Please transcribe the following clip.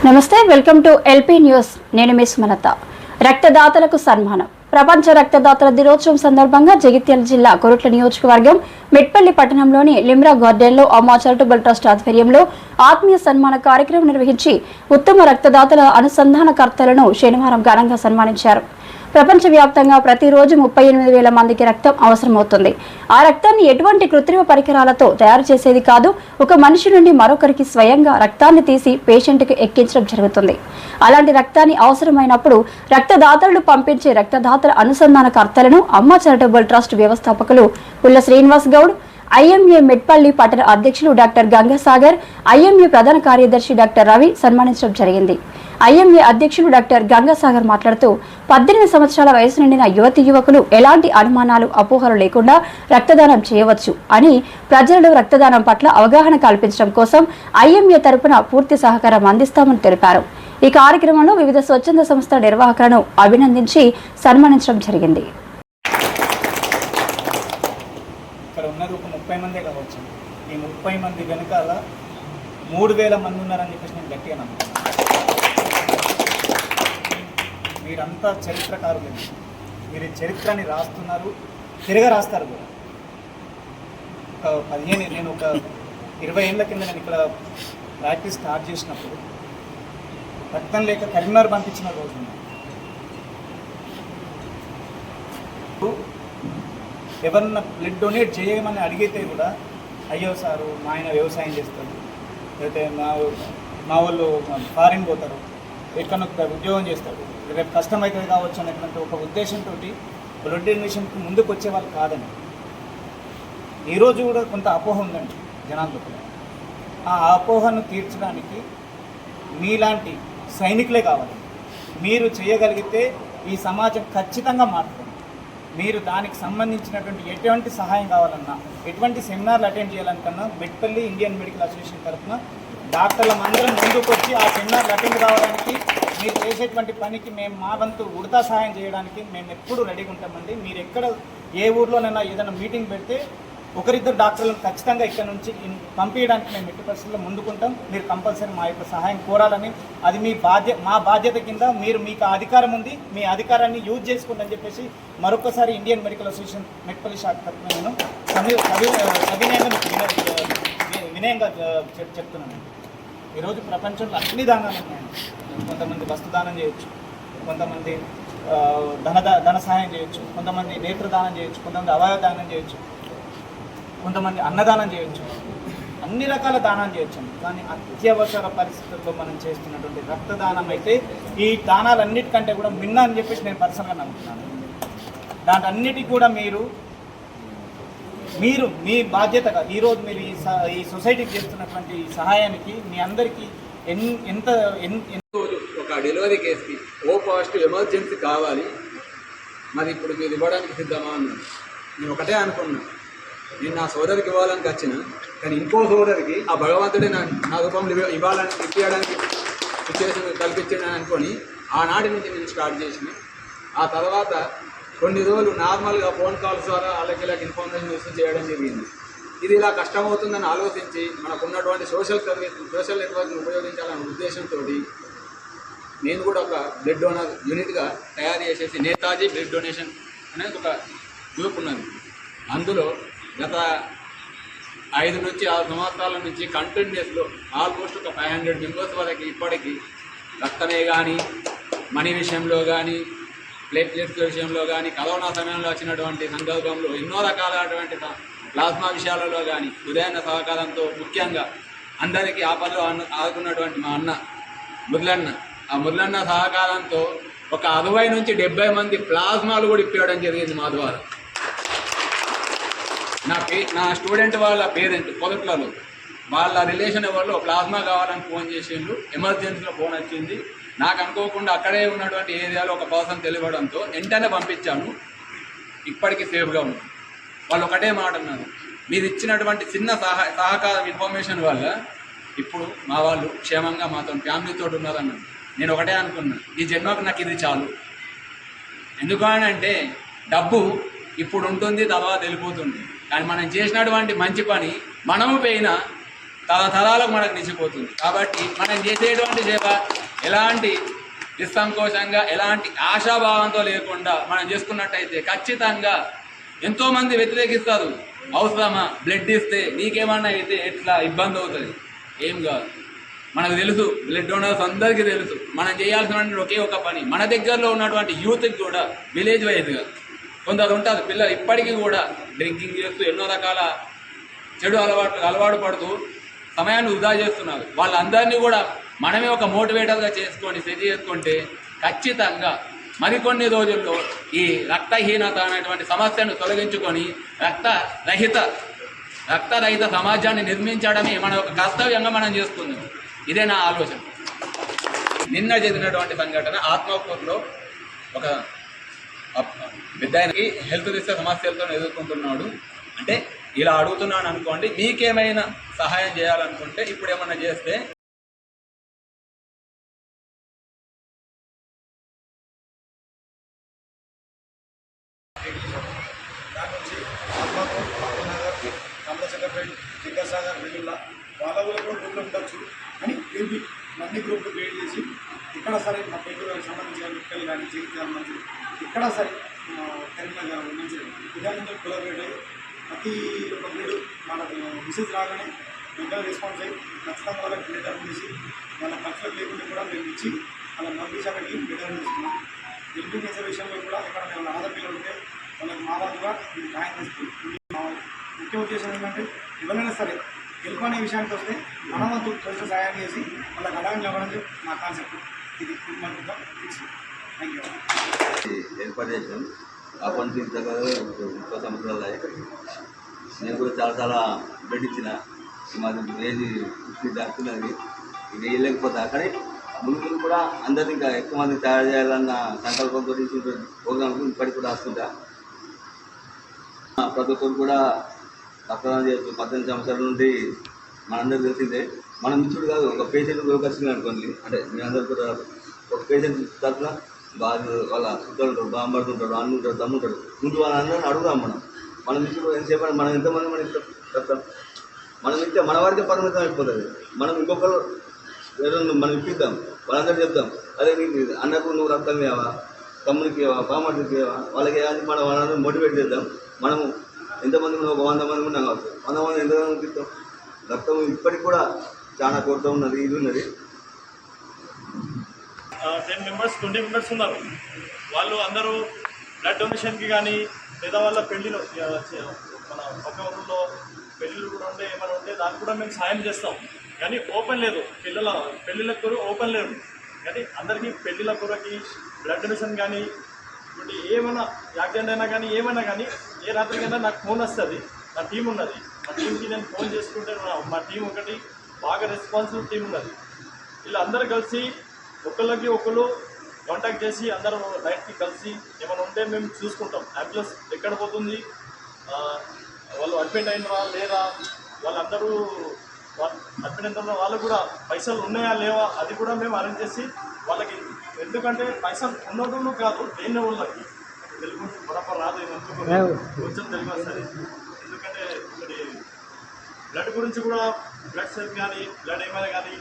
నమస్తే, welcome to LP news. నేను miss మనత. రక్తదాతలకు సన్మానం. ప్రపంచ రక్తదాతల దినోత్సవం సందర్భంగా జగిత్యాల జిల్లా కొరుట్ల నియోజకవర్గం మెట్పల్లి పట్టణంలోని లిమ్రా గార్డెన్లో అమ్మా చారిటబుల్ ట్రస్ట్ ఆధ్వర్యంలో ఆత్మీయ సన్మాన కార్యక్రమం నిర్వహించి ఉత్తమ రక్తదాతల అనుసంధానకర్తలను శనివారం ఘనంగా సన్మానించారు. ప్రపంచవ్యాప్తంగా ప్రతిరోజు 38,000 మందికి రక్తం అవసరమవుతుంది. ఆ రక్తాన్ని ఎటువంటి కృత్రిమ పరికరాలతో తయారు చేసేది కాదు. ఒక మనిషి నుండి మరొకరికి స్వయంగా రక్తాన్ని తీసి పేషెంట్కి ఎక్కించడం జరుగుతుంది. అలాంటి రక్తాన్ని అవసరమైనప్పుడు రక్తదాతలు పంపించే రక్తదాతల అనుసంధానకర్తలను అమ్మా చారిటబుల్ ట్రస్ట్ వ్యవస్థాపకులు పుల్ల శ్రీనివాస్ గౌడ్, ఐఎంఏ మెట్పల్లి పట్టణ అధ్యక్షులు డాక్టర్ గంగాసాగర్, ఐఎంఏ ప్రధాన కార్యదర్శి డాక్టర్ రవి సన్మానించడం జరిగింది. ఐఎంఏ అధ్యక్షులు డాక్టర్ గంగాసాగర్ మాట్లాడుతూ 18 సంవత్సరాల వయసు నిండిన యువతి యువకులు ఎలాంటి అనుమానాలు అపోహలు లేకుండా రక్తదానం చేయవచ్చు అని ప్రజలలో రక్తదానం పట్ల అవగాహన కల్పించడం కోసం ఐఎంఏ తరపున పూర్తి సహకారం అందిస్తామని తెలిపారు. ఈ కార్యక్రమంలో వివిధ స్వచ్ఛంద సంస్థల నిర్వాహకులను అభినందించి సన్మానించడం జరిగింది. ఇక్కడ ఉన్నది ఒక 30 మందే కావచ్చు. ఈ 30 మంది వెనకాల 3,000 మంది ఉన్నారని చెప్పేసి నేను గట్టిగా నమ్ముతున్నాను. మీరంతా చరిత్రకారులు. మీరు ఈ చరిత్రని రాస్తున్నారు, రాస్తారు కూడా. నేను ఒక 20 ఏళ్ళ కింద నేను ఇక్కడ ప్రాక్టీస్ స్టార్ట్ చేసినప్పుడు రక్తం లేక కరీంనగర్ పంపించిన రోజు ఎవరన్నా బ్లడ్ డొనేట్ చేయమని అడిగితే కూడా అయ్యో సారు మా ఆయన వ్యవసాయం చేస్తారు, లేకపోతే మా వాళ్ళు ఫారిన్ పోతారు, ఎక్కడొక్క ఉద్యోగం చేస్తారు, రేపు కష్టమవుతుంది కావచ్చు అనేటువంటి ఒక ఉద్దేశంతో బ్లడ్ డొనేషన్కి ముందుకు వచ్చే వాళ్ళు కాదని ఈరోజు కూడా కొంత అపోహ ఉందండి జనాల్లో. ఆ అపోహను తీర్చడానికి మీలాంటి సైనికులే కావాలి. మీరు చేయగలిగితే ఈ సమాజం ఖచ్చితంగా మారుతుంది. మీరు దానికి సంబంధించినటువంటి ఎటువంటి సహాయం కావాలన్నా, ఎటువంటి సెమినార్లు అటెండ్ చేయాలనుకన్నా మెట్పల్లి ఇండియన్ మెడికల్ అసోసియేషన్ తరఫున డాక్టర్ల అందరం ముందుకు వచ్చి ఆ సెమినార్లు అటెండ్ కావడానికి, మీరు చేసేటువంటి పనికి మేము మా వంతు ఉడతా సహాయం చేయడానికి మేము ఎప్పుడూ రెడీగా ఉంటామండి. మీరు ఎక్కడ ఏ ఊర్లోనైనా ఏదైనా మీటింగ్ పెడితే ఒకరిద్దరు డాక్టర్లను ఖచ్చితంగా ఇక్కడ నుంచి పంపించడానికి మేము ఎట్టి పరిస్థితుల్లో ముందుకుంటాం. మీరు కంపల్సరీ మా యొక్క సహాయం కోరాలని, అది మా బాధ్యత కింద మీరు మీకు అధికారం ఉంది, మీ అధికారాన్ని యూజ్ చేసుకుందని చెప్పేసి మరొకసారి ఇండియన్ మెడికల్ అసోసియేషన్ మెట్పల్లి శాఖ తరఫున నేను వినయంగా చెప్తున్నాను. ఈరోజు ప్రపంచంలో అన్ని దానాలు ఉన్నాయండి. కొంతమంది వస్తుదానం చేయొచ్చు, కొంతమంది ధన సహాయం చేయొచ్చు, కొంతమంది నేత్రదానం చేయొచ్చు, కొంతమంది అవయవ దానం చేయొచ్చు, కొంతమంది అన్నదానం చేయొచ్చు, అన్ని రకాల దానం చేయొచ్చు. కానీ అత్యవసర పరిస్థితుల్లో మనం చేస్తున్నటువంటి రక్తదానం అయితే ఈ దానాలన్నిటికంటే కూడా మిన్న అని చెప్పేసి నేను పర్సనల్గా నమ్ముతున్నాను. దాంట్లన్నిటికీ కూడా మీరు మీ బాధ్యతగా ఈరోజు మీరు ఈ సొసైటీకి చేస్తున్నటువంటి సహాయానికి మీ అందరికీ ఎంత ఒక డెలివరీ కేసుకి ఓ పాజిటివ్ ఎమర్జెన్సీ కావాలి, మరి ఇప్పుడు మీరు ఇవ్వడానికి సిద్ధమా అన్నాను. నేను ఒకటే అనుకున్నా, నేను నా సోదరికి ఇవ్వాలని వచ్చిన, కానీ ఇంకో సోదరికి ఆ భగవంతుడే నా రూపంలో ఇప్పించడానికి సిచ్యువేషన్ కల్పించాడని అనుకొని ఆనాటి నుంచి నేను స్టార్ట్ చేసిన. ఆ తర్వాత కొన్ని రోజులు నార్మల్గా ఫోన్ కాల్స్ ద్వారా వాళ్ళకి ఇన్ఫర్మేషన్ రిసీవ్ చేయడం జరిగింది. ఇది ఇలా కష్టమవుతుందని ఆలోచించి మనకున్నటువంటి సోషల్ నెట్వర్క్ని ఉపయోగించాలనే ఉద్దేశంతో నేను కూడా ఒక బ్లడ్ డోనర్ యూనిట్గా తయారు చేసేసి నేతాజీ బ్లడ్ డొనేషన్ అనేది ఒక గ్రూప్ ఉన్నది. అందులో గత 5 నుంచి 6 సంవత్సరాల నుంచి కంటిన్యూస్లో ఆల్మోస్ట్ ఒక 500 మెంబర్స్ వరకు ఇప్పటికీ రక్తమే కానీ, మనీ విషయంలో కానీ, ప్లేట్లెట్స్ విషయంలో కానీ, కరోనా సమయంలో వచ్చినటువంటి సందర్భంలో ఎన్నో రకాలైనటువంటి ప్లాస్మా విషయాలలో కానీ ఉదయాన్న సహకారంతో ముఖ్యంగా అందరికీ ఆపదలో ఆదుకున్నటువంటి మా అన్న మురళన్న, ఆ మురళన్న సహకారంతో ఒక 60 నుంచి 70 మంది ప్లాస్మాలు కూడా ఇప్పించడం జరిగింది మా ద్వారా. నా స్టూడెంట్ వాళ్ళ పేరెంట్ కొరట్లలో వాళ్ళ రిలేషన్ ఎవరిలో ప్లాస్మా కావాలని ఫోన్ చేసిండ్రు. ఎమర్జెన్సీలో ఫోన్ వచ్చింది నాకు, అనుకోకుండా అక్కడే ఉన్నటువంటి ఏరియాలో ఒక పర్సన్ తెలియడంతో వెంటనే పంపించాను. ఇప్పటికీ సేఫ్గా ఉంది. వాళ్ళు ఒకటే మాట అన్నారు, మీరు ఇచ్చినటువంటి చిన్న సహకారం ఇన్ఫర్మేషన్ వల్ల ఇప్పుడు మా వాళ్ళు క్షేమంగా మాతో ఫ్యామిలీతో ఉన్నారన్నారు. నేను ఒకటే అనుకున్నా, ఈ జన్మకు నాకు ఇది చాలు. ఎందుకనంటే డబ్బు ఇప్పుడు ఉంటుంది, తర్వాత వెళ్ళిపోతుంది. కానీ మనం చేసినటువంటి మంచి పని మనము పోయినా తరతరాలకు మనకు నిలిచిపోతుంది. కాబట్టి మనం చేసేటువంటి సేవ ఎలాంటి నిస్సంకోచంగా ఎలాంటి ఆశాభావంతో లేకుండా మనం చేసుకున్నట్టయితే ఖచ్చితంగా ఎంతోమంది వ్యతిరేకిస్తారు. అవసరమా బ్లడ్ ఇస్తే నీకేమన్నా అయితే ఎట్లా ఇబ్బంది అవుతుంది? ఏం కాదు, మనకు తెలుసు, బ్లడ్ డోనర్స్ అందరికీ తెలుసు. మనం చేయాల్సినటువంటి ఒకే ఒక పని, మన దగ్గరలో ఉన్నటువంటి యూత్కి కూడా విలేజ్ వైజ్గా కొందరు ఉంటారు పిల్లలు ఇప్పటికీ కూడా డ్రింకింగ్ చేస్తూ ఎన్నో రకాల చెడు అలవాటు పడుతూ సమయాన్ని వృధా చేస్తున్నారు. వాళ్ళందరినీ కూడా మనమే ఒక మోటివేటర్గా చేసుకొని సెట్ చేసుకుంటే ఖచ్చితంగా మరికొన్ని రోజుల్లో ఈ రక్తహీనత అనేటువంటి సమస్యను తొలగించుకొని రక్తరహిత సమాజాన్ని నిర్మించడమే మన ఒక కర్తవ్యంగా మనం చేసుకుందాం. ఇదే నా ఆలోచన. నిన్న జరిగినటువంటి సంఘటన ఆత్మకూరులో ఒక పెద్ద ఆయనకి హెల్త్ దిశ సమస్యలతో ఎదుర్కొంటున్నాడు. అంటే ఇలా అడుగుతున్నాను అనుకోండి, మీకేమైనా సహాయం చేయాలనుకుంటే ఇప్పుడు ఏమన్నా చేస్తే దాని నుంచి ఆత్మకూరు, నగర్, కమలచంద్రపేట, జింగసాగర్, వెల్లుల్లా వాళ్ళ కూడా గ్రూప్లో ఉండొచ్చు అని అన్ని గ్రూపులు క్రియేట్ చేసి ఇక్కడ సరే మా పెట్టుబడికి సంబంధించిన వ్యక్తులు కానీ జీవితాల మంచి ఇక్కడ సరే కరీంనగర్ నుంచి విధానంతో కొలబెట్టి ప్రతి ఒక్క బ్లడ్ మనకు మెసేజ్ రాగానే వెంటనే రెస్పాన్స్ అయ్యి ఖచ్చితంగా వాళ్ళకి బ్లడ్ అప్ చేసి వాళ్ళ ఖర్చులకు లేకుండా కూడా మేము ఇచ్చి వాళ్ళ పంపించడానికి బ్లడ్ తీసుకున్నాం. హెల్పింగ్ చేసే విషయంలో కూడా ఇక్కడ మేము ఆధార్ పిల్లలు ఉంటే వాళ్ళకి మా వాళ్ళుగా మేము సాయం చేస్తుంది. ముఖ్య ఉద్దేశం ఏంటంటే ఎవరైనా సరే హెల్ప్ అనే విషయానికి వస్తే మన వంతు కొంచెం సాయం చేసి వాళ్ళకి అడగని ఇవ్వడం నా కాన్సెప్ట్. ఇది కుటుంబంగా ఫిక్స్. Thank you. ఏర్పాటు చేసాం. అప్పటి నుంచి దగ్గర 30 సంవత్సరాలు నేను కూడా చాలా బ్లడ్ ఇచ్చిన. మాది ఏజ్ 50 దాటుతున్నది. ఇది వేయలేకపోతా. కానీ ముందు కూడా అందరినీ ఇంకా ఎక్కువ మంది తయారు చేయాలన్న సంకల్పంతో తీసుకుంటుంది ప్రోగ్రామ్కి ఇప్పటికి కూడా వస్తుంటా. ప్రతి ఒక్కరు కూడా రక్తదానం చేయొచ్చు. 18 సంవత్సరాల నుండి మనందరూ తెలిసిందే. మనం ఇచ్చుడు కాదు, ఒక పేషెంట్ వచ్చింది అనుకోండి, అంటే మీ అందరు కూడా ఒక పేషెంట్ తరఫున వాళ్ళ చుట్టాలు ఉంటాడు, బాంబడుతుంటాడు, అన్ను ఉంటాడు, తమ్ము ఉంటాడు. ముందు వాళ్ళందరినీ అడుగుదాం. మనం ఇచ్చుడు ఎంతసేపు మనం ఎంతమంది మనం ఇస్తాం రక్తం, మనం ఇస్తే మన వారికే పరిమితం అయిపోతుంది. మనం ఇంకొకరు మనం ఇప్పిద్దాం, వాళ్ళందరూ చెప్తాం, అదే నీకు అన్నకు నువ్వు రక్తం ఇవ్వవా, తమ్మునికి ఇవ్వవా, బామ్మడికి ఇవ్వవా, వాళ్ళకి వేయాలి. మనం వాళ్ళందరూ మోటివేట్ చేద్దాం. మనము ఎంతమంది ఒక 100 మంది ఉన్నాం కావచ్చు, 100 మంది ఎంతమందికి ఇస్తాం రక్తం. ఇప్పటికి కూడా చాలా కొరత ఉన్నది, ఇది ఉన్నది. 10 మెంబర్స్ 20 మెంబర్స్ ఉన్నారు. వాళ్ళు అందరూ బ్లడ్ డొనేషన్కి కానీ లేదా వాళ్ళ పెళ్ళిలో మన పక్క ఊళ్ళో పెళ్ళిళ్ళు కూడా ఉంటే ఏమైనా ఉంటే దానికి కూడా మేము సాయం చేస్తాం. కానీ ఓపెన్ లేదు, పెళ్ళిళ్ళ కూర ఓపెన్ లేదు. కానీ అందరికీ పెళ్ళిళ్ళ కూరకి బ్లడ్ డొనేషన్ కానీ ఇప్పుడు ఏమైనా యాక్సిడెంట్ అయినా కానీ ఏమైనా కానీ ఏ రాత్రికైనా నాకు ఫోన్ వస్తుంది. నా టీం ఉన్నది, మా టీంకి నేను ఫోన్ చేసుకుంటే మా టీం ఒకటి బాగా రెస్పాన్సిబుల్ టీం ఉన్నది. వీళ్ళందరూ కలిసి ఒకళ్ళకి ఒకరు కాంటాక్ట్ చేసి అందరూ నైట్కి కలిసి ఏమైనా ఉంటే మేము చూసుకుంటాం. అంబులెన్స్ ఎక్కడ పోతుంది, వాళ్ళు అడ్మిట్ అయినరా లేదా, వాళ్ళందరూ అడ్మిట్ అయిన వాళ్ళు కూడా పైసలు ఉన్నాయా లేవా అది కూడా మేము అరేంజ్ చేసి వాళ్ళకి, ఎందుకంటే పైసలు ఉన్నోళ్ళు కాదు లేని వాళ్ళకి తెలుగు బరాబర్ రాదు, కొంచెం తెలుగు వస్తుంది. ఎందుకంటే మరి బ్లడ్ గురించి కూడా బ్లడ్ సెల్ కానీ బ్లడ్ ఏమైనా కానీ